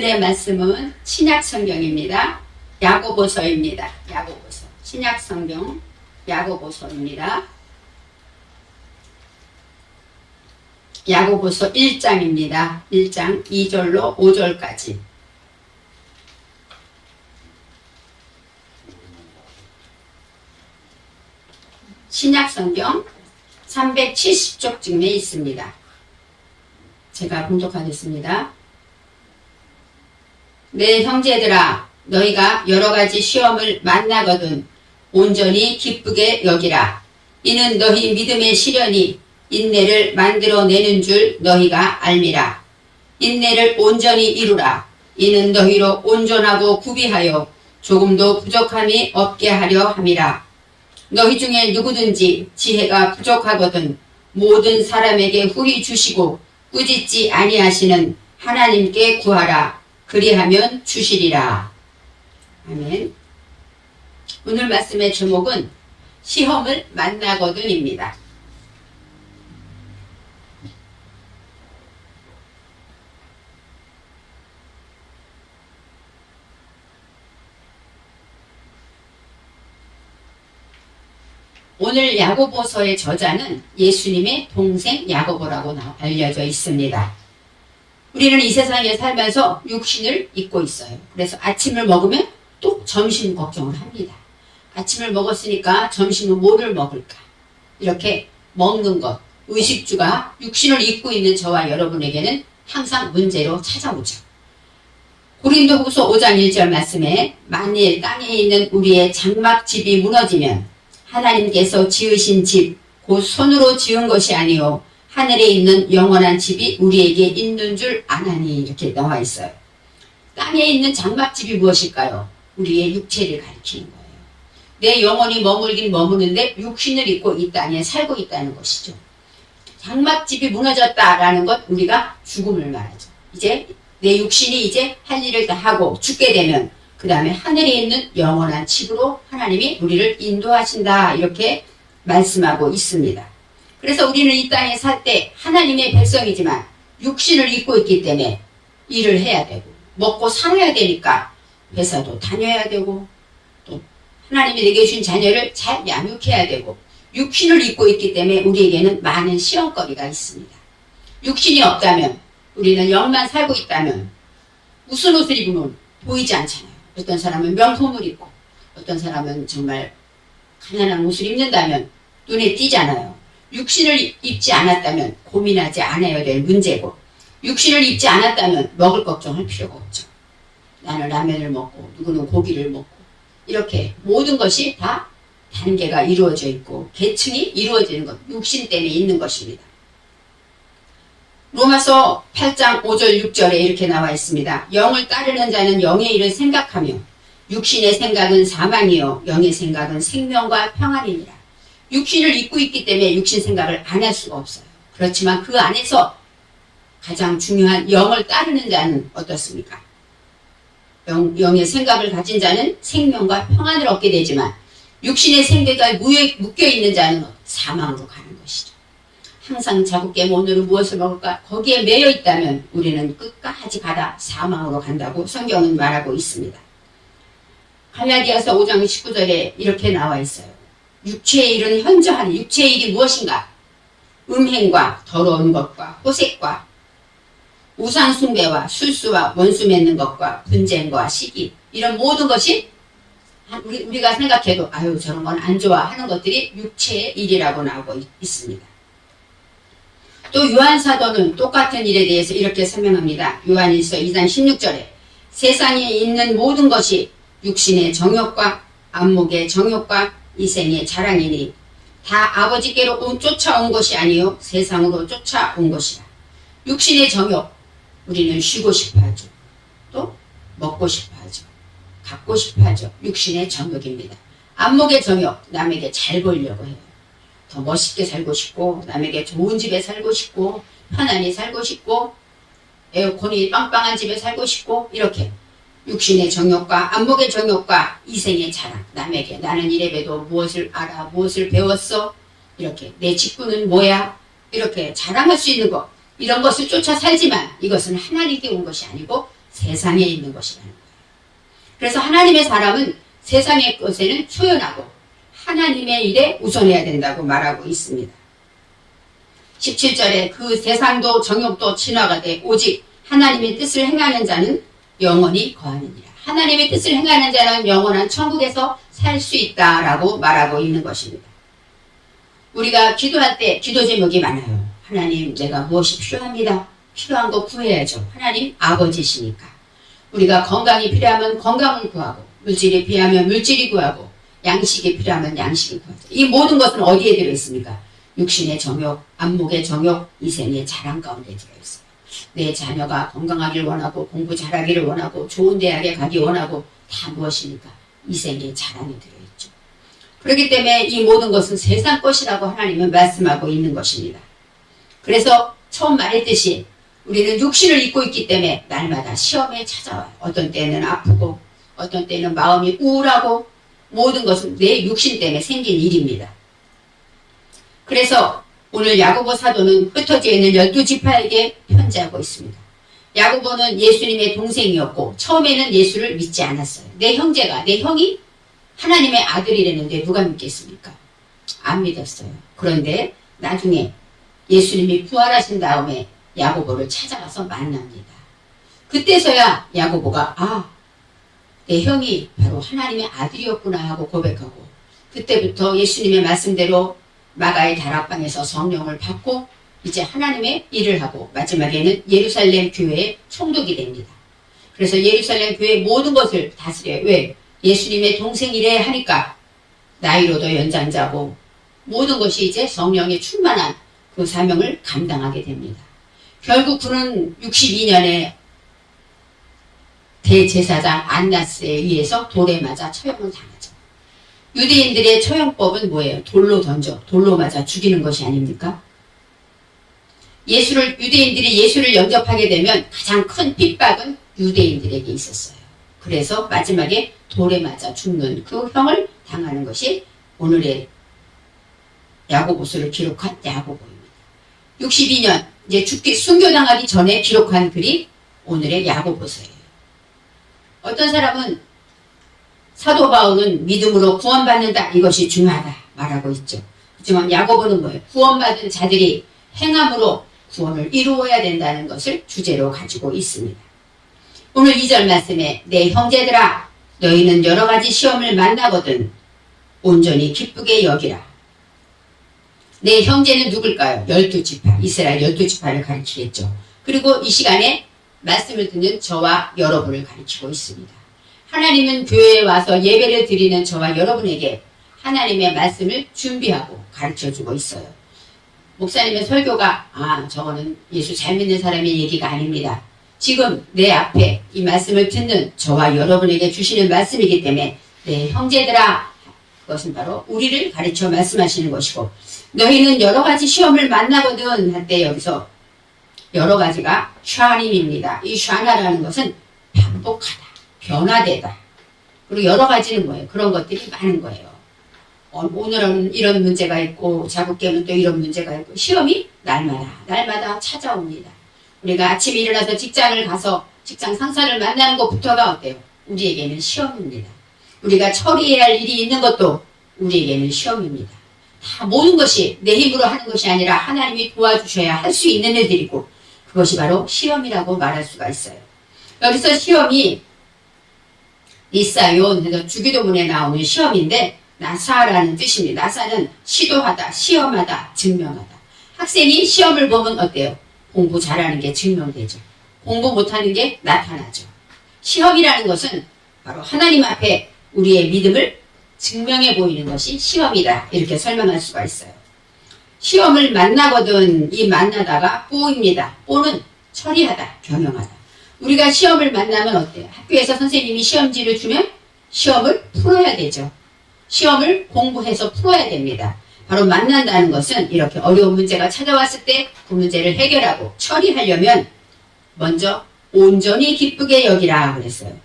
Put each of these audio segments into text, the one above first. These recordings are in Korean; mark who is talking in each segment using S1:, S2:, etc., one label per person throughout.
S1: 오늘의 말씀은 신약성경입니다. 야고보서입니다. 야고보서. 신약성경 야고보서입니다. 야고보서 1장입니다. 1장 2절로 5절까지. 신약성경 370쪽쯤에 있습니다. 제가 봉독하겠습니다. 내 형제들아, 너희가 여러가지 시험을 만나거든 온전히 기쁘게 여기라. 이는 너희 믿음의 시련이 인내를 만들어내는 줄 너희가 알미라. 인내를 온전히 이루라. 이는 너희로 온전하고 구비하여 조금도 부족함이 없게 하려 함이라. 너희 중에 누구든지 지혜가 부족하거든 모든 사람에게 후히 주시고 꾸짖지 아니하시는 하나님께 구하라. 그리하면 주시리라. 아멘. 오늘 말씀의 제목은 시험을 만나거든입니다. 오늘 야고보서의 저자는 예수님의 동생 야고보라고 알려져 있습니다. 우리는 이 세상에 살면서 육신을 입고 있어요. 그래서 아침을 먹으면 또 점심 걱정을 합니다. 아침을 먹었으니까 점심은 뭐를 먹을까? 이렇게 먹는 것, 의식주가 육신을 입고 있는 저와 여러분에게는 항상 문제로 찾아오죠. 고린도후서 5장 1절 말씀에 만일 땅에 있는 우리의 장막집이 무너지면 하나님께서 지으신 집, 곧 손으로 지은 것이 아니요 하늘에 있는 영원한 집이 우리에게 있는 줄 아나니, 이렇게 나와 있어요. 땅에 있는 장막집이 무엇일까요? 우리의 육체를 가리키는 거예요. 내 영혼이 머물긴 머무는데 육신을 입고 이 땅에 살고 있다는 것이죠. 장막집이 무너졌다라는 것, 우리가 죽음을 말하죠. 이제 내 육신이 이제 할 일을 다 하고 죽게 되면 그 다음에 하늘에 있는 영원한 집으로 하나님이 우리를 인도하신다, 이렇게 말씀하고 있습니다. 그래서 우리는 이 땅에 살 때 하나님의 백성이지만 육신을 입고 있기 때문에 일을 해야 되고 먹고 살아야 되니까 회사도 다녀야 되고 또 하나님이 내게 주신 자녀를 잘 양육해야 되고 육신을 입고 있기 때문에 우리에게는 많은 시험거리가 있습니다. 육신이 없다면, 우리는 영만 살고 있다면 무슨 옷을 입으면 보이지 않잖아요. 어떤 사람은 명품을 입고 어떤 사람은 정말 가난한 옷을 입는다면 눈에 띄잖아요. 육신을 입지 않았다면 고민하지 않아야 될 문제고, 육신을 입지 않았다면 먹을 걱정할 필요가 없죠. 나는 라면을 먹고 누구는 고기를 먹고, 이렇게 모든 것이 다 단계가 이루어져 있고 계층이 이루어지는 것, 육신 때문에 있는 것입니다. 로마서 8장 5절 6절에 이렇게 나와 있습니다. 영을 따르는 자는 영의 일을 생각하며 육신의 생각은 사망이요 영의 생각은 생명과 평안이니라. 육신을 입고 있기 때문에 육신 생각을 안 할 수가 없어요. 그렇지만 그 안에서 가장 중요한 영을 따르는 자는 어떻습니까? 영의 생각을 가진 자는 생명과 평안을 얻게 되지만 육신의 생각에 묶여있는 자는 사망으로 가는 것이죠. 항상 자국게 오늘은 무엇을 먹을까? 거기에 매여 있다면 우리는 끝까지 가다 사망으로 간다고 성경은 말하고 있습니다. 갈라디아서 5장 19절에 이렇게 나와 있어요. 육체의 일은 현저하니, 육체의 일이 무엇인가? 음행과 더러운 것과 호색과 우상 숭배와 술수와 원수 맺는 것과 분쟁과 시기, 이런 모든 것이 우리가 생각해도 아유 저런 건 안 좋아 하는 것들이 육체의 일이라고 나오고 있습니다. 또 요한사도는 똑같은 일에 대해서 이렇게 설명합니다. 요한일서 2장 16절에 세상에 있는 모든 것이 육신의 정욕과 안목의 정욕과 이생의 자랑이니 다 아버지께로 쫓아온 것이 아니요 세상으로 쫓아온 것이라. 육신의 정욕, 우리는 쉬고 싶어 하죠. 또 먹고 싶어 하죠. 갖고 싶어 하죠. 육신의 정욕입니다. 안목의 정욕, 남에게 잘 보이려고 해요. 더 멋있게 살고 싶고 남에게 좋은 집에 살고 싶고 편안히 살고 싶고 에어컨이 빵빵한 집에 살고 싶고, 이렇게 육신의 정욕과 안목의 정욕과 이생의 자랑, 남에게 나는 이래봬도 무엇을 알아, 무엇을 배웠어, 이렇게 내 직분은 뭐야, 이렇게 자랑할 수 있는 것, 이런 것을 쫓아 살지만 이것은 하나님께 온 것이 아니고 세상에 있는 것이라는 거예요. 그래서 하나님의 사람은 세상의 것에는 초연하고 하나님의 일에 우선해야 된다고 말하고 있습니다. 17절에 그 세상도 정욕도 지나가되 오직 하나님의 뜻을 행하는 자는 영원히 거하느니라. 하나님의 뜻을 행하는 자는 영원한 천국에서 살 수 있다라고 말하고 있는 것입니다. 우리가 기도할 때 기도 제목이 많아요. 하나님, 내가 무엇이 필요합니다. 필요한 거 구해야죠. 하나님 아버지시니까. 우리가 건강이 필요하면 건강을 구하고, 물질이 필요하면 물질이 구하고, 양식이 필요하면 양식이 구하죠. 이 모든 것은 어디에 들어있습니까? 육신의 정욕, 안목의 정욕, 이생의 자랑 가운데 들어있어요. 내 자녀가 건강하길 원하고, 공부 잘하기를 원하고, 좋은 대학에 가기 원하고, 다 무엇입니까? 이생의 자랑이 들어있죠. 그렇기 때문에 이 모든 것은 세상 것이라고 하나님은 말씀하고 있는 것입니다. 그래서 처음 말했듯이 우리는 육신을 입고 있기 때문에 날마다 시험에 찾아와요. 어떤 때는 아프고, 어떤 때는 마음이 우울하고, 모든 것은 내 육신 때문에 생긴 일입니다. 그래서 오늘 야고보 사도는 흩어져 있는 12지파에게 편지하고 있습니다. 야고보는 예수님의 동생이었고 처음에는 예수를 믿지 않았어요. 내 형이 하나님의 아들이라는데 누가 믿겠습니까? 안 믿었어요. 그런데 나중에 예수님이 부활하신 다음에 야고보를 찾아가서 만납니다. 그때서야 야고보가 내 형이 바로 하나님의 아들이었구나 하고 고백하고, 그때부터 예수님의 말씀대로 마가의 다락방에서 성령을 받고 이제 하나님의 일을 하고 마지막에는 예루살렘 교회의 총독이 됩니다. 그래서 예루살렘 교회의 모든 것을 다스려요. 왜? 예수님의 동생이래 하니까 나이로도 연장자고 모든 것이 이제 성령에 충만한 그 사명을 감당하게 됩니다. 결국 그는 62년에 대제사장 안나스에 의해서 돌에 맞아 처형을 당하죠. 유대인들의 처형법은 뭐예요? 돌로 맞아 죽이는 것이 아닙니까? 유대인들이 예수를 영접하게 되면 가장 큰 핍박은 유대인들에게 있었어요. 그래서 마지막에 돌에 맞아 죽는 그 형을 당하는 것이 오늘의 야고보서를 기록한 야고보입니다. 62년 이제 순교당하기 전에 기록한 글이 오늘의 야고보서예요. 어떤 사람은 사도 바울은 믿음으로 구원받는다, 이것이 중요하다 말하고 있죠. 하지만 야고보는 뭐예요? 구원받은 자들이 행함으로 구원을 이루어야 된다는 것을 주제로 가지고 있습니다. 오늘 2절 말씀에 내 형제들아 너희는 여러 가지 시험을 만나거든 온전히 기쁘게 여기라. 내 형제는 누굴까요? 12지파, 이스라엘 12지파를 가리키겠죠. 그리고 이 시간에 말씀을 듣는 저와 여러분을 가리키고 있습니다. 하나님은 교회에 와서 예배를 드리는 저와 여러분에게 하나님의 말씀을 준비하고 가르쳐주고 있어요. 목사님의 설교가 저거는 예수 잘 믿는 사람의 얘기가 아닙니다. 지금 내 앞에 이 말씀을 듣는 저와 여러분에게 주시는 말씀이기 때문에 내 형제들아, 그것은 바로 우리를 가르쳐 말씀하시는 것이고, 너희는 여러 가지 시험을 만나거든 할 때 여기서 여러 가지가 샤님입니다. 이 샤나라는 것은 반복하다, 변화되다. 그리고 여러 가지는 뭐예요? 그런 것들이 많은 거예요. 오늘은 이런 문제가 있고 자국계는 또 이런 문제가 있고 시험이 날마다 찾아옵니다. 우리가 아침에 일어나서 직장을 가서 직장 상사를 만나는 것부터가 어때요? 우리에게는 시험입니다. 우리가 처리해야 할 일이 있는 것도 우리에게는 시험입니다. 다 모든 것이 내 힘으로 하는 것이 아니라 하나님이 도와주셔야 할 수 있는 일들이고, 그것이 바로 시험이라고 말할 수가 있어요. 여기서 시험이 니사요 해서 주기도문에 나오는 시험인데 나사라는 뜻입니다. 나사는 시도하다, 시험하다, 증명하다. 학생이 시험을 보면 어때요? 공부 잘하는 게 증명되죠. 공부 못하는 게 나타나죠. 시험이라는 것은 바로 하나님 앞에 우리의 믿음을 증명해 보이는 것이 시험이다, 이렇게 설명할 수가 있어요. 시험을 만나거든, 이 만나다가 뽀입니다. 뽀는 처리하다, 경영하다. 우리가 시험을 만나면 어때요? 학교에서 선생님이 시험지를 주면 시험을 풀어야 되죠. 시험을 공부해서 풀어야 됩니다. 바로 만난다는 것은 이렇게 어려운 문제가 찾아왔을 때 그 문제를 해결하고 처리하려면 먼저 온전히 기쁘게 여기라 그랬어요.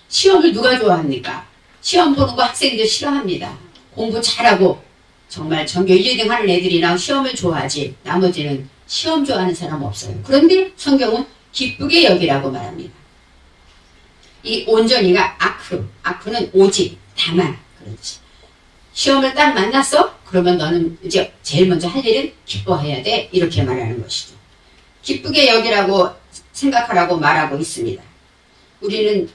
S1: 시험을 누가 좋아합니까? 시험 보는 거 학생들 싫어합니다. 공부 잘하고 정말 전교 1, 2등 하는 애들이나 시험을 좋아하지 나머지는 시험 좋아하는 사람 없어요. 그런데 성경은 기쁘게 여기라고 말합니다. 이 온전히가 아크는 오직, 다만 그런 뜻이. 시험을 딱 만났어? 그러면 너는 이제 제일 먼저 할 일은 기뻐해야 돼. 이렇게 말하는 것이죠. 기쁘게 여기라고 생각하라고 말하고 있습니다. 우리는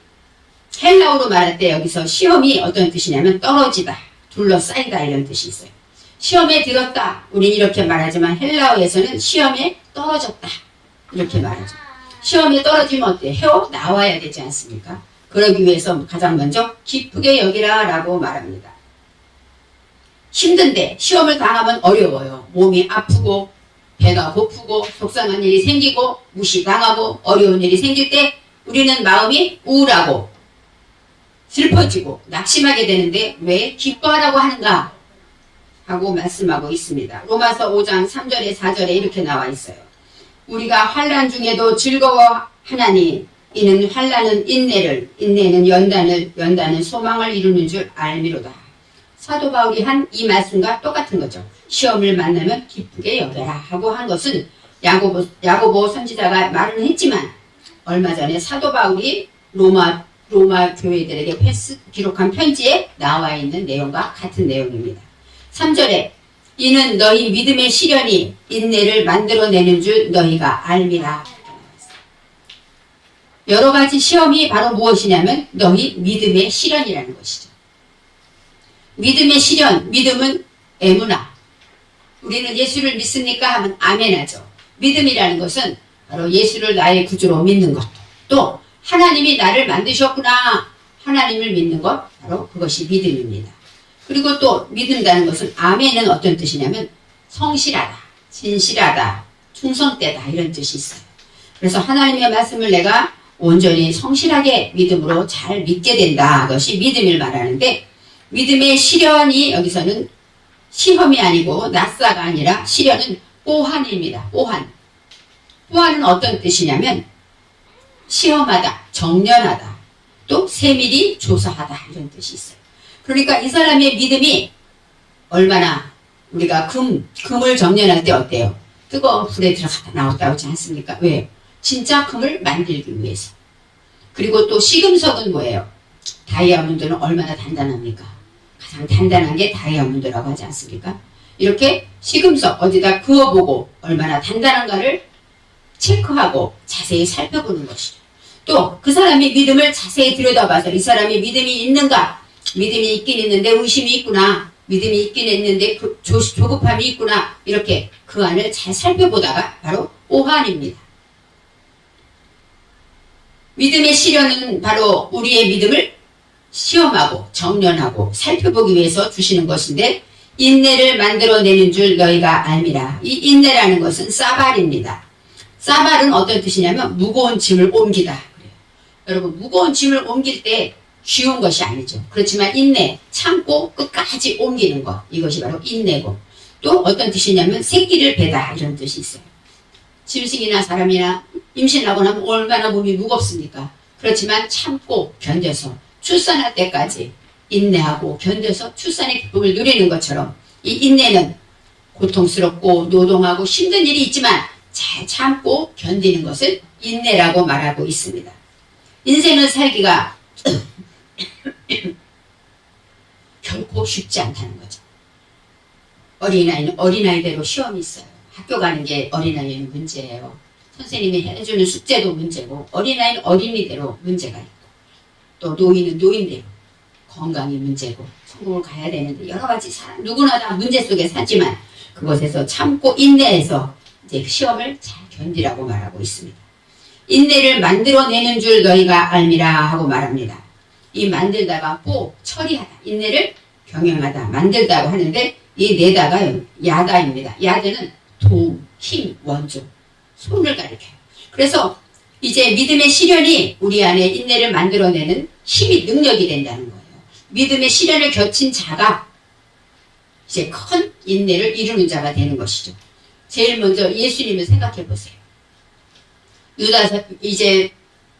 S1: 헬라어로 말할 때 여기서 시험이 어떤 뜻이냐면 떨어지다, 둘러싸이다 이런 뜻이 있어요. 시험에 들었다. 우린 이렇게 말하지만 헬라어에서는 시험에 떨어졌다. 이렇게 말하죠. 시험에 떨어지면 어때? 헤어 나와야 되지 않습니까? 그러기 위해서 가장 먼저 기쁘게 여기라 라고 말합니다. 힘든데 시험을 당하면 어려워요. 몸이 아프고 배가 고프고 속상한 일이 생기고 무시당하고 어려운 일이 생길 때 우리는 마음이 우울하고 슬퍼지고 낙심하게 되는데 왜 기뻐하라고 하는가 하고 말씀하고 있습니다. 로마서 5장 3절에 4절에 이렇게 나와 있어요. 우리가 환난 중에도 즐거워하나니 이는 환난은 인내를, 인내는 연단은 소망을 이루는 줄 알미로다. 사도 바울이 한 이 말씀과 똑같은 거죠. 시험을 만나면 기쁘게 여겨라 하고 한 것은 야고보 선지자가 말은 했지만 얼마 전에 사도 바울이 로마 교회들에게 기록한 편지에 나와 있는 내용과 같은 내용입니다. 3절에 이는 너희 믿음의 시련이 인내를 만들어내는 줄 너희가 알미라. 여러 가지 시험이 바로 무엇이냐면 너희 믿음의 시련이라는 것이죠. 믿음의 시련, 믿음은 에무나. 우리는 예수를 믿습니까? 하면 아멘하죠. 믿음이라는 것은 바로 예수를 나의 구주로 믿는 것. 또 하나님이 나를 만드셨구나. 하나님을 믿는 것. 바로 그것이 믿음입니다. 그리고 또 믿는다는 것은 아멘은 어떤 뜻이냐면 성실하다, 진실하다, 충성되다 이런 뜻이 있어요. 그래서 하나님의 말씀을 내가 온전히 성실하게 믿음으로 잘 믿게 된다. 그것이 믿음을 말하는데 믿음의 시련이 여기서는 시험이 아니고 낯사가 아니라 시련은 뽀한입니다. 뽀한. 뽀한은 어떤 뜻이냐면 시험하다, 정련하다, 또 세밀히 조사하다 이런 뜻이 있어요. 그러니까 이 사람의 믿음이 얼마나 우리가 금을 정련할 때 어때요? 뜨거운 불에 들어갔다 나왔다 오지 않습니까? 왜요? 진짜 금을 만들기 위해서. 그리고 또 시금석은 뭐예요? 다이아몬드는 얼마나 단단합니까? 가장 단단한 게 다이아몬드라고 하지 않습니까? 이렇게 시금석 어디다 그어보고 얼마나 단단한가를 체크하고 자세히 살펴보는 것이죠. 또 그 사람의 믿음을 자세히 들여다봐서 이 사람이 믿음이 있는가? 믿음이 있긴 있는데 의심이 있구나. 믿음이 있긴 있는데 조급함이 있구나. 이렇게 그 안을 잘 살펴보다가 바로 오한입니다. 믿음의 시련은 바로 우리의 믿음을 시험하고 정련하고 살펴보기 위해서 주시는 것인데 인내를 만들어내는 줄 너희가 알미라. 이 인내라는 것은 사발입니다. 사발은 어떤 뜻이냐면 무거운 짐을 옮기다. 그래요. 여러분 무거운 짐을 옮길 때 쉬운 것이 아니죠. 그렇지만 인내, 참고 끝까지 옮기는 것. 이것이 바로 인내고 또 어떤 뜻이냐면 새끼를 베다 이런 뜻이 있어요. 짐승이나 사람이나 임신하고 나면 얼마나 몸이 무겁습니까? 그렇지만 참고 견뎌서 출산할 때까지 인내하고 견뎌서 출산의 기쁨을 누리는 것처럼 이 인내는 고통스럽고 노동하고 힘든 일이 있지만 잘 참고 견디는 것을 인내라고 말하고 있습니다. 인생을 살기가 결코 쉽지 않다는 거죠. 어린아이는 어린아이대로 시험이 있어요. 학교 가는 게 어린아이는 문제예요. 선생님이 해주는 숙제도 문제고 어린아이는 어린이대로 문제가 있고 또 노인은 노인대로 건강이 문제고 천국을 가야 되는데 여러 가지 사람 누구나 다 문제 속에 살지만 그것에서 참고 인내해서 이제 시험을 잘 견디라고 말하고 있습니다. 인내를 만들어내는 줄 너희가 알미라 하고 말합니다. 이 만들다가 꼭 처리하다, 인내를 경영하다, 만들다고 하는데 이 내다가 야다입니다. 야드는 도움, 힘, 원조, 손을 가리켜요. 그래서 이제 믿음의 시련이 우리 안에 인내를 만들어내는 힘이 능력이 된다는 거예요. 믿음의 시련을 겪은 자가 이제 큰 인내를 이루는 자가 되는 것이죠. 제일 먼저 예수님을 생각해 보세요. 유다서 이제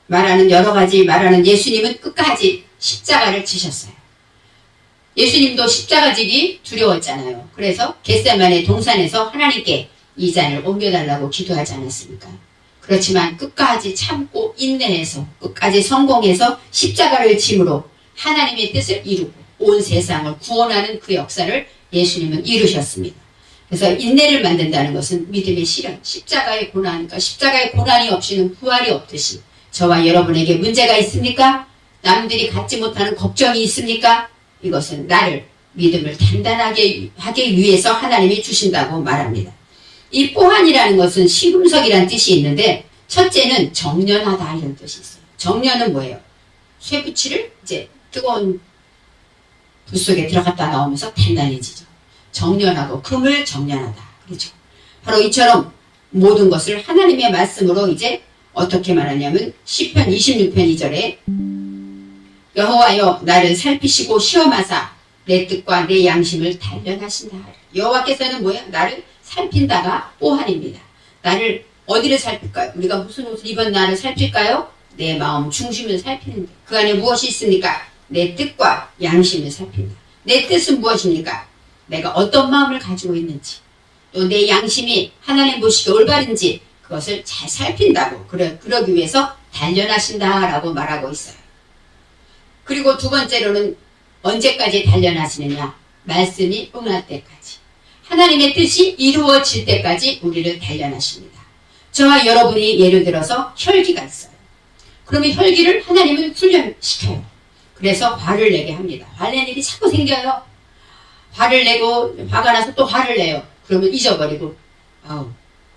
S1: 말하는 여러 가지 말하는 예수님은 끝까지 십자가를 지셨어요. 예수님도 십자가 지기 두려웠잖아요. 그래서 겟세마네 동산에서 하나님께 이 잔을 옮겨달라고 기도하지 않았습니까? 그렇지만 끝까지 참고 인내해서 끝까지 성공해서 십자가를 짐으로 하나님의 뜻을 이루고 온 세상을 구원하는 그 역사를 예수님은 이루셨습니다. 그래서 인내를 만든다는 것은 믿음의 실현, 십자가의 고난, 그러니까 십자가의 고난이 없이는 부활이 없듯이 저와 여러분에게 문제가 있습니까? 남들이 갖지 못하는 걱정이 있습니까? 이것은 나를 믿음을 단단하게 하기 위해서 하나님이 주신다고 말합니다. 이 뽀한이라는 것은 시금석이라는 뜻이 있는데 첫째는 정련하다 이런 뜻이 있어요. 정련은 뭐예요? 쇠붙이를 이제 뜨거운 불 속에 들어갔다 나오면서 단단해지죠. 정련하고 금을 정련하다. 그렇죠. 바로 이처럼 모든 것을 하나님의 말씀으로 이제 어떻게 말하냐면 시편 26편 2절에 여호와여 나를 살피시고 시험하사 내 뜻과 내 양심을 단련하신다. 여호와께서는 뭐야? 나를 살핀다가 뽀한입니다. 나를 어디를 살필까요? 우리가 무슨 옷을 입은 나를 살필까요? 내 마음 중심을 살피는데 그 안에 무엇이 있습니까? 내 뜻과 양심을 살핀다. 내 뜻은 무엇입니까? 내가 어떤 마음을 가지고 있는지 또 내 양심이 하나님 보시기에 올바른지 그것을 잘 살핀다고 그러기 위해서 단련하신다라고 말하고 있어요. 그리고 두 번째로는 언제까지 단련하시느냐? 말씀이 응할 때까지. 하나님의 뜻이 이루어질 때까지 우리를 단련하십니다. 저와 여러분이 예를 들어서 혈기가 있어요. 그러면 혈기를 하나님은 훈련시켜요. 그래서 화를 내게 합니다. 화내는 일이 자꾸 생겨요. 화를 내고 화가 나서 또 화를 내요. 그러면 잊어버리고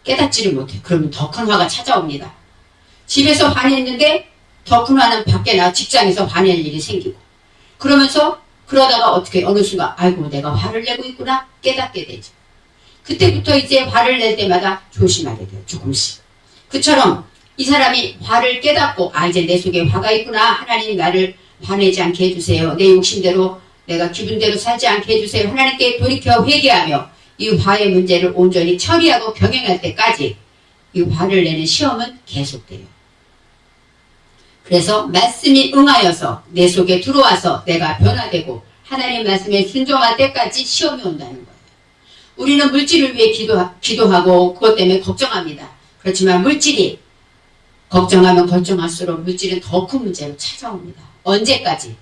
S1: 깨닫지를 못해요. 그러면 더 큰 화가 찾아옵니다. 집에서 화냈는데 더 큰 화는 밖에 나 직장에서 화낼 일이 생기고 그러면서 그러다가 어떻게 어느 순간 아이고 내가 화를 내고 있구나 깨닫게 되죠. 그때부터 이제 화를 낼 때마다 조심하게 돼요. 조금씩. 그처럼 이 사람이 화를 깨닫고 이제 내 속에 화가 있구나. 하나님 나를 화내지 않게 해주세요. 내 욕심대로 내가 기분대로 살지 않게 해주세요. 하나님께 돌이켜 회개하며 이 화의 문제를 온전히 처리하고 병행할 때까지 이 화를 내는 시험은 계속돼요. 그래서 말씀이 응하여서 내 속에 들어와서 내가 변화되고 하나님 말씀에 순종할 때까지 시험이 온다는 거예요. 우리는 물질을 위해 기도하고 그것 때문에 걱정합니다. 그렇지만 물질이 걱정하면 걱정할수록 물질은 더 큰 문제로 찾아옵니다. 언제까지?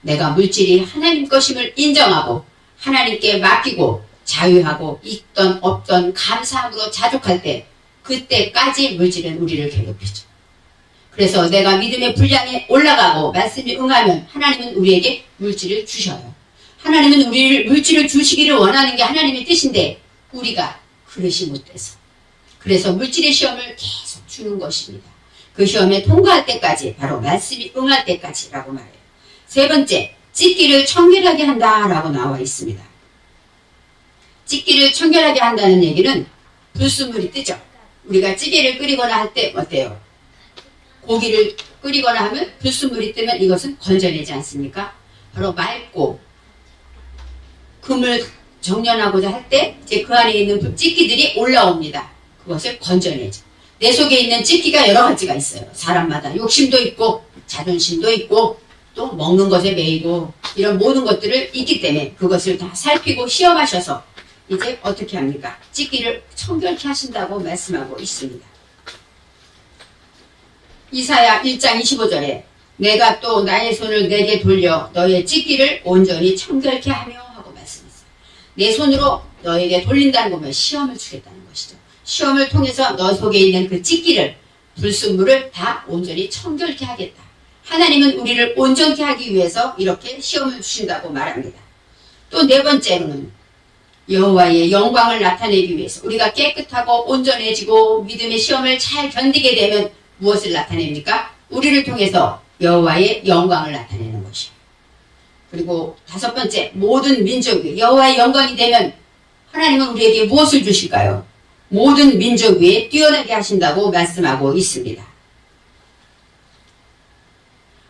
S1: 내가 물질이 하나님 것임을 인정하고 하나님께 맡기고 자유하고 있던 없던 감사함으로 자족할 때 그때까지 물질은 우리를 괴롭히죠. 그래서 내가 믿음의 분량에 올라가고 말씀이 응하면 하나님은 우리에게 물질을 주셔요. 하나님은 우리를 물질을 주시기를 원하는 게 하나님의 뜻인데 우리가 그릇이 못돼서 그래서 물질의 시험을 계속 주는 것입니다. 그 시험에 통과할 때까지 바로 말씀이 응할 때까지라고 말해요. 세 번째, 찢기를 청결하게 한다라고 나와 있습니다. 찢기를 청결하게 한다는 얘기는 불순물이 뜨죠. 우리가 찌개를 끓이거나 할 때 어때요? 고기를 끓이거나 하면 불순물이 뜨면 이것은 건져내지 않습니까? 바로 맑고 금을 정련하고자 할 때 이제 그 안에 있는 찌기들이 올라옵니다. 그것을 건져내죠. 내 속에 있는 찌기가 여러 가지가 있어요. 사람마다 욕심도 있고 자존심도 있고 또 먹는 것에 매이고 이런 모든 것들을 있기 때문에 그것을 다 살피고 시험하셔서 이제 어떻게 합니까? 찌기를 청결케 하신다고 말씀하고 있습니다. 이사야 1장 25절에 내가 또 나의 손을 내게 돌려 너의 찢기를 온전히 청결케 하며 하고 말씀했어요. 내 손으로 너에게 돌린다는 거면 시험을 주겠다는 것이죠. 시험을 통해서 너 속에 있는 그 찢기를 불순물을 다 온전히 청결케 하겠다. 하나님은 우리를 온전케 하기 위해서 이렇게 시험을 주신다고 말합니다. 또 네 번째로는 여호와의 영광을 나타내기 위해서 우리가 깨끗하고 온전해지고 믿음의 시험을 잘 견디게 되면 무엇을 나타냅니까? 우리를 통해서 여호와의 영광을 나타내는 것이에요. 그리고 다섯 번째, 모든 민족 여호와의 영광이 되면 하나님은 우리에게 무엇을 주실까요? 모든 민족 위에 뛰어나게 하신다고 말씀하고 있습니다.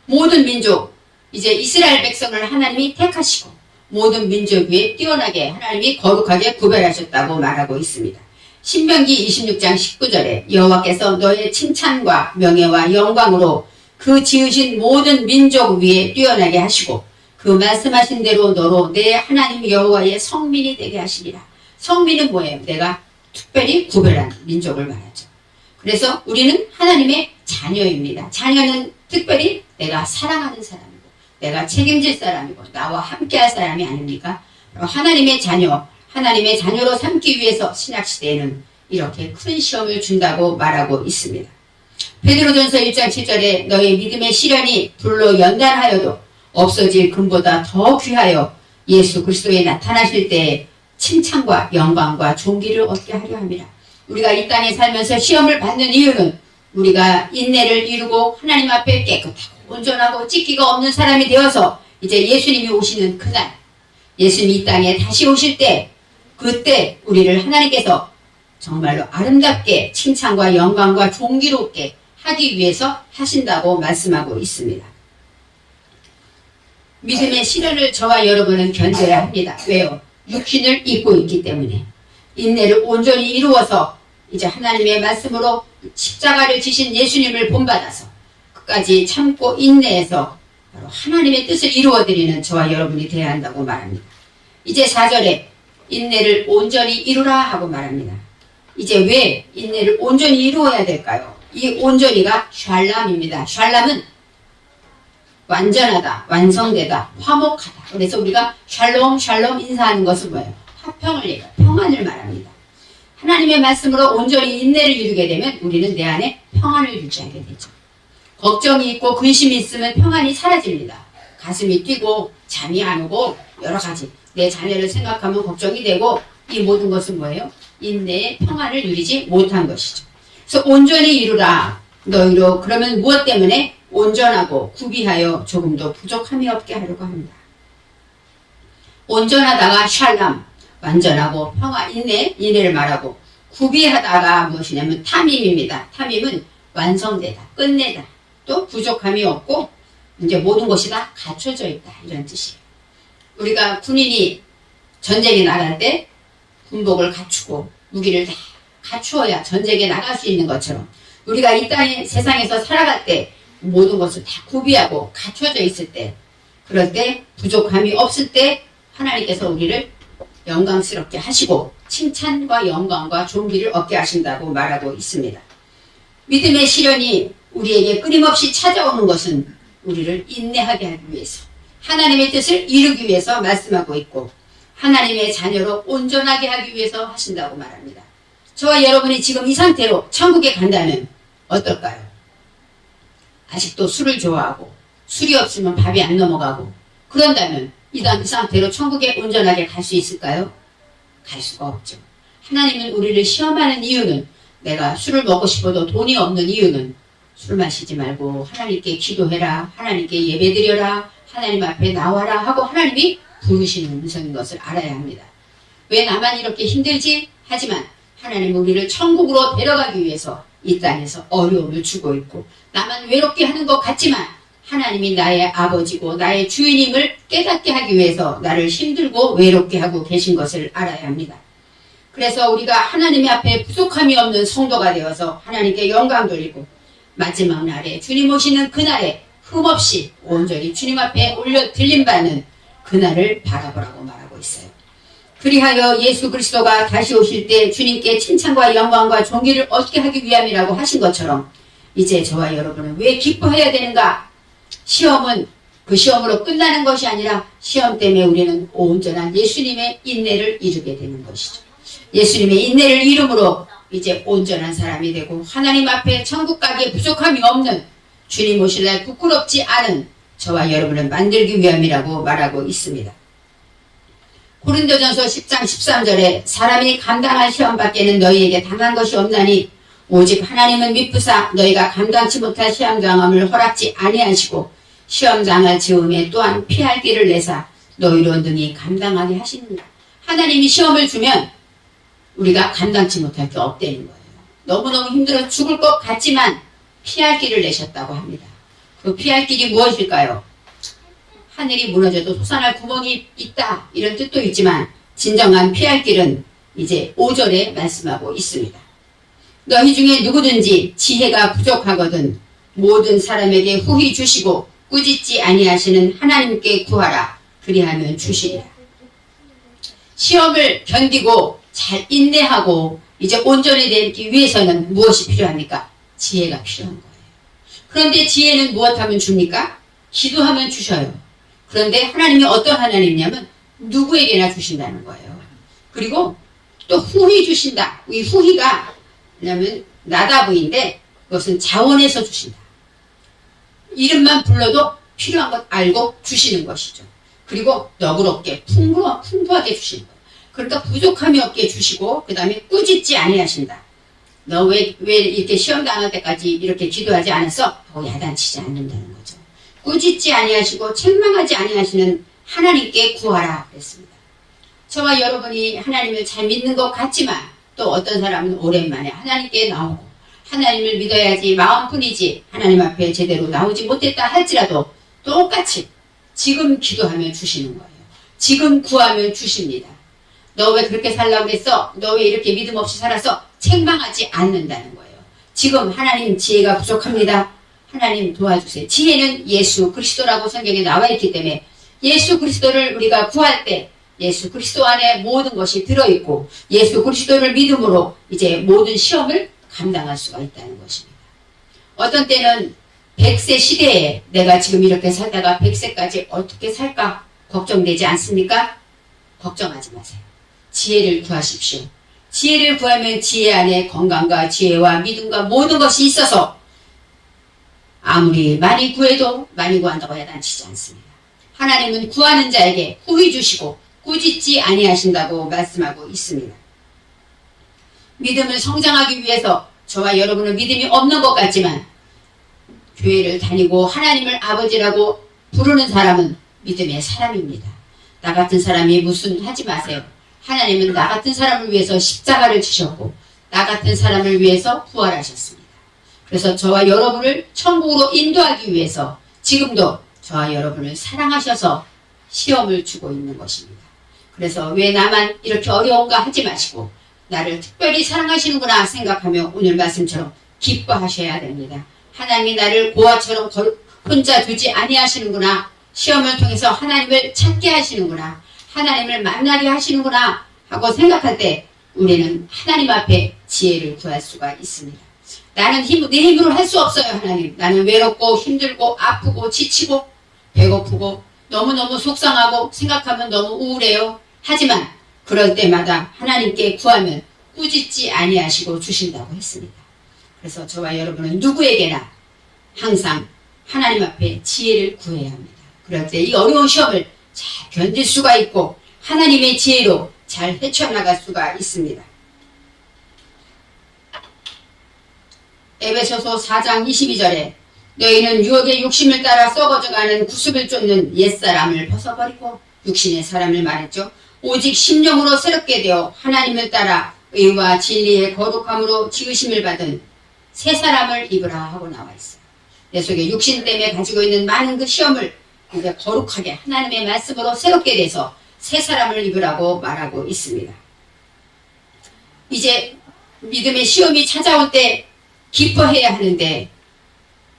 S1: 모든 민족, 이제 이스라엘 백성을 하나님이 택하시고 모든 민족 위에 뛰어나게 하나님이 거룩하게 구별하셨다고 말하고 있습니다. 신명기 26장 19절에 여호와께서 너의 칭찬과 명예와 영광으로 그 지으신 모든 민족 위에 뛰어나게 하시고 그 말씀하신 대로 너로 내 하나님 여호와의 성민이 되게 하시리라. 성민은 뭐예요? 내가 특별히 구별한 민족을 말하죠. 그래서 우리는 하나님의 자녀입니다. 자녀는 특별히 내가 사랑하는 사람이고 내가 책임질 사람이고 나와 함께할 사람이 아닙니까? 하나님의 자녀, 하나님의 자녀로 삼기 위해서 신약시대에는 이렇게 큰 시험을 준다고 말하고 있습니다. 베드로전서 1장 7절에 너희 믿음의 시련이 불로 연단하여도 없어질 금보다 더 귀하여 예수 그리스도에 나타나실 때에 칭찬과 영광과 존귀를 얻게 하려 함이라. 우리가 이 땅에 살면서 시험을 받는 이유는 우리가 인내를 이루고 하나님 앞에 깨끗하고 온전하고 찢기가 없는 사람이 되어서 이제 예수님이 오시는 그날, 예수님이 이 땅에 다시 오실 때, 그때 우리를 하나님께서 정말로 아름답게 칭찬과 영광과 존귀롭게 하기 위해서 하신다고 말씀하고 있습니다. 믿음의 시련을 저와 여러분은 견뎌야 합니다. 왜요? 육신을 입고 있기 때문에. 인내를 온전히 이루어서 이제 하나님의 말씀으로 십자가를 지신 예수님을 본받아서 끝까지 참고 인내해서 바로 하나님의 뜻을 이루어드리는 저와 여러분이 되어야 한다고 말합니다. 이제 4절에 인내를 온전히 이루라 하고 말합니다. 이제 왜 인내를 온전히 이루어야 될까요? 이 온전히가 샬람입니다. 샬람은 완전하다, 완성되다, 화목하다. 그래서 우리가 샬롬, 샬롬 인사하는 것은 뭐예요? 화평을 얘기해요. 평안을 말합니다. 하나님의 말씀으로 온전히 인내를 이루게 되면 우리는 내 안에 평안을 유지하게 되죠. 걱정이 있고 근심이 있으면 평안이 사라집니다. 가슴이 뛰고 잠이 안 오고 여러 가지 내 자녀를 생각하면 걱정이 되고 이 모든 것은 뭐예요? 인내의 평안을 누리지 못한 것이죠. 그래서 온전히 이루라 너희로 그러면 무엇 때문에? 온전하고 구비하여 조금도 부족함이 없게 하려고 합니다. 온전하다가 샬람 완전하고 평화 인내를 말하고 구비하다가 무엇이냐면 탐임입니다. 탐임은 완성되다 끝내다 또 부족함이 없고 이제 모든 것이 다 갖춰져 있다 이런 뜻이에요. 우리가 군인이 전쟁에 나갈 때 군복을 갖추고 무기를 다 갖추어야 전쟁에 나갈 수 있는 것처럼 우리가 이 땅에 세상에서 살아갈 때 모든 것을 다 구비하고 갖춰져 있을 때 그럴 때 부족함이 없을 때 하나님께서 우리를 영광스럽게 하시고 칭찬과 영광과 존귀를 얻게 하신다고 말하고 있습니다. 믿음의 시련이 우리에게 끊임없이 찾아오는 것은 우리를 인내하게 하기 위해서 하나님의 뜻을 이루기 위해서 말씀하고 있고 하나님의 자녀로 온전하게 하기 위해서 하신다고 말합니다. 저와 여러분이 지금 이 상태로 천국에 간다면 어떨까요? 아직도 술을 좋아하고 술이 없으면 밥이 안 넘어가고 그런다면 이 상태로 천국에 온전하게 갈 수 있을까요? 갈 수가 없죠. 하나님은 우리를 시험하는 이유는 내가 술을 먹고 싶어도 돈이 없는 이유는 술 마시지 말고 하나님께 기도해라, 하나님께 예배드려라, 하나님 앞에 나와라 하고 하나님이 부르시는 음성인 것을 알아야 합니다. 왜 나만 이렇게 힘들지? 하지만 하나님은 우리를 천국으로 데려가기 위해서 이 땅에서 어려움을 주고 있고 나만 외롭게 하는 것 같지만 하나님이 나의 아버지고 나의 주인임을 깨닫게 하기 위해서 나를 힘들고 외롭게 하고 계신 것을 알아야 합니다. 그래서 우리가 하나님 앞에 부족함이 없는 성도가 되어서 하나님께 영광 돌리고 마지막 날에 주님 오시는 그날에 흠없이 온전히 주님 앞에 올려 드림받는 그날을 바라보라고 말하고 있어요. 그리하여 예수 그리스도가 다시 오실 때 주님께 칭찬과 영광과 존귀를 얻게 하기 위함이라고 하신 것처럼 이제 저와 여러분은 왜 기뻐해야 되는가? 시험은 그 시험으로 끝나는 것이 아니라 시험 때문에 우리는 온전한 예수님의 인내를 이루게 되는 것이죠. 예수님의 인내를 이름으로 이제 온전한 사람이 되고 하나님 앞에 천국 가기에 부족함이 없는 주님 오실 날 부끄럽지 않은 저와 여러분을 만들기 위함이라고 말하고 있습니다. 고린도전서 10장 13절에 사람이 감당할 시험 밖에는 너희에게 당한 것이 없나니 오직 하나님은 미쁘사 너희가 감당치 못할 시험 당함을 허락지 아니하시고 시험 당할 즈음에 또한 피할 길을 내사 너희로 능히 감당하게 하시느니라. 하나님이 시험을 주면 우리가 감당치 못할 게 없다는 거예요. 너무너무 힘들어 죽을 것 같지만 피할 길을 내셨다고 합니다. 그 피할 길이 무엇일까요? 하늘이 무너져도 솟아날 구멍이 있다 이런 뜻도 있지만 진정한 피할 길은 이제 5절에 말씀하고 있습니다. 너희 중에 누구든지 지혜가 부족하거든 모든 사람에게 후히 주시고 꾸짖지 아니하시는 하나님께 구하라 그리하면 주시리라. 시험을 견디고 잘 인내하고 이제 온전히 되기 위해서는 무엇이 필요합니까? 지혜가 필요한 거예요. 그런데 지혜는 무엇하면 줍니까? 기도하면 주셔요. 그런데 하나님이 어떤 하나님이냐면 누구에게나 주신다는 거예요. 그리고 또 후히 주신다. 이 후히가 뭐냐면 나다부인데 그것은 자원해서 주신다. 이름만 불러도 필요한 것 알고 주시는 것이죠. 그리고 너그럽게 풍부하게 주시는 거예요. 그러니까 부족함이 없게 주시고 그 다음에 꾸짖지 아니하신다. 너 왜 이렇게 시험 당할 때까지 이렇게 기도하지 않았어? 하고 야단치지 않는다는 거죠. 꾸짖지 아니하시고 책망하지 아니하시는 하나님께 구하라 그랬습니다. 저와 여러분이 하나님을 잘 믿는 것 같지만 또 어떤 사람은 오랜만에 하나님께 나오고 하나님을 믿어야지 마음뿐이지 하나님 앞에 제대로 나오지 못했다 할지라도 똑같이 지금 기도하면 주시는 거예요. 지금 구하면 주십니다. 너 왜 그렇게 살라고 그랬어? 너 왜 이렇게 믿음 없이 살았어? 책망하지 않는다는 거예요. 지금 하나님 지혜가 부족합니다. 하나님 도와주세요. 지혜는 예수 그리스도라고 성경에 나와 있기 때문에 예수 그리스도를 우리가 구할 때 예수 그리스도 안에 모든 것이 들어있고 예수 그리스도를 믿음으로 이제 모든 시험을 감당할 수가 있다는 것입니다. 어떤 때는 100세 시대에 내가 지금 이렇게 살다가 100세까지 어떻게 살까 걱정되지 않습니까? 걱정하지 마세요. 지혜를 구하십시오. 지혜를 구하면 지혜 안에 건강과 지혜와 믿음과 모든 것이 있어서 아무리 많이 구해도 많이 구한다고 야단치지 않습니다. 하나님은 구하는 자에게 후히 주시고 꾸짖지 아니하신다고 말씀하고 있습니다. 믿음을 성장하기 위해서 저와 여러분은 믿음이 없는 것 같지만 교회를 다니고 하나님을 아버지라고 부르는 사람은 믿음의 사람입니다. 나 같은 사람이 무슨 하지 마세요. 하나님은 나 같은 사람을 위해서 십자가를 지셨고 나 같은 사람을 위해서 부활하셨습니다. 그래서 저와 여러분을 천국으로 인도하기 위해서 지금도 저와 여러분을 사랑하셔서 시험을 주고 있는 것입니다. 그래서 왜 나만 이렇게 어려운가 하지 마시고 나를 특별히 사랑하시는구나 생각하며 오늘 말씀처럼 기뻐하셔야 됩니다. 하나님이 나를 고아처럼 혼자 두지 아니하시는구나. 시험을 통해서 하나님을 찾게 하시는구나. 하나님을 만나게 하시는구나 하고 생각할 때 우리는 하나님 앞에 지혜를 구할 수가 있습니다. 나는 내 힘으로 할 수 없어요. 하나님. 나는 외롭고 힘들고 아프고 지치고 배고프고 너무너무 속상하고 생각하면 너무 우울해요. 하지만 그럴 때마다 하나님께 구하면 꾸짖지 아니하시고 주신다고 했습니다. 그래서 저와 여러분은 누구에게나 항상 하나님 앞에 지혜를 구해야 합니다. 그럴 때 이 어려운 시험을 잘 견딜 수가 있고 하나님의 지혜로 잘 헤쳐나갈 수가 있습니다. 에베소서 4장 22절에 너희는 유혹의 욕심을 따라 썩어져가는 구습을 쫓는 옛사람을 벗어버리고 육신의 사람을 말했죠. 오직 심령으로 새롭게 되어 하나님을 따라 의와 진리의 거룩함으로 지으심을 받은 새 사람을 입으라 하고 나와 있어요. 내 속에 육신 때문에 가지고 있는 많은 그 시험을 이제 거룩하게 하나님의 말씀으로 새롭게 돼서 새 사람을 입으라고 말하고 있습니다. 이제 믿음의 시험이 찾아올 때 기뻐해야 하는데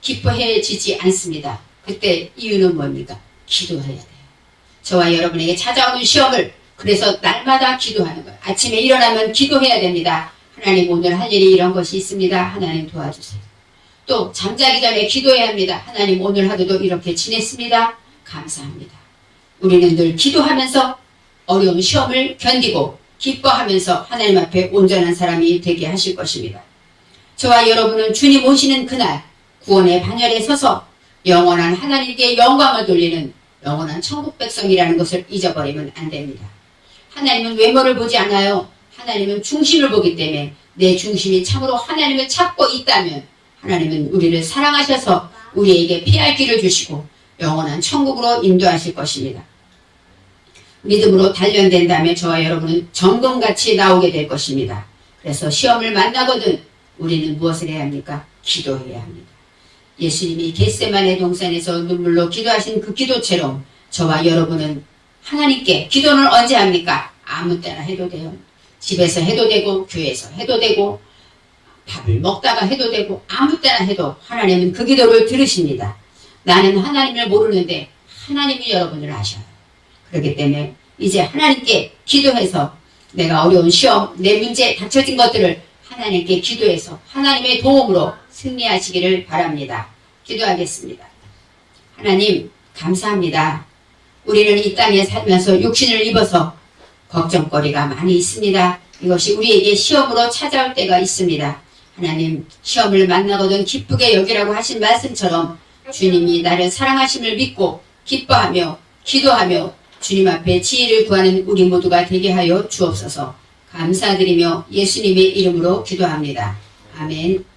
S1: 기뻐해지지 않습니다. 그때 이유는 뭡니까? 기도해야 돼요. 저와 여러분에게 찾아오는 시험을 그래서 날마다 기도하는 거예요. 아침에 일어나면 기도해야 됩니다. 하나님 오늘 할 일이 이런 것이 있습니다. 하나님 도와주세요. 또 잠자기 전에 기도해야 합니다. 하나님 오늘 하루도 이렇게 지냈습니다. 감사합니다. 우리는 늘 기도하면서 어려운 시험을 견디고 기뻐하면서 하나님 앞에 온전한 사람이 되게 하실 것입니다. 저와 여러분은 주님 오시는 그날 구원의 반열에 서서 영원한 하나님께 영광을 돌리는 영원한 천국 백성이라는 것을 잊어버리면 안 됩니다. 하나님은 외모를 보지 않아요. 하나님은 중심을 보기 때문에 내 중심이 참으로 하나님을 찾고 있다면 하나님은 우리를 사랑하셔서 우리에게 피할 길을 주시고 영원한 천국으로 인도하실 것입니다. 믿음으로 단련된 다음에 저와 여러분은 정금같이 나오게 될 것입니다. 그래서 시험을 만나거든 우리는 무엇을 해야 합니까? 기도해야 합니다. 예수님이 겟세마네 동산에서 눈물로 기도하신 그 기도처럼 저와 여러분은 하나님께 기도는 언제 합니까? 아무 때나 해도 돼요. 집에서 해도 되고 교회에서 해도 되고 밥을 먹다가 해도 되고 아무 때나 해도 하나님은 그 기도를 들으십니다. 나는 하나님을 모르는데 하나님이 여러분을 아셔요. 그렇기 때문에 이제 하나님께 기도해서 내가 어려운 시험, 내 문제, 닥쳐진 것들을 하나님께 기도해서 하나님의 도움으로 승리하시기를 바랍니다. 기도하겠습니다. 하나님, 감사합니다. 우리는 이 땅에 살면서 육신을 입어서 걱정거리가 많이 있습니다. 이것이 우리에게 시험으로 찾아올 때가 있습니다. 하나님, 시험을 만나거든 기쁘게 여기라고 하신 말씀처럼 주님이 나를 사랑하심을 믿고 기뻐하며 기도하며 주님 앞에 지혜를 구하는 우리 모두가 되게 하여 주옵소서. 감사드리며 예수님의 이름으로 기도합니다. 아멘.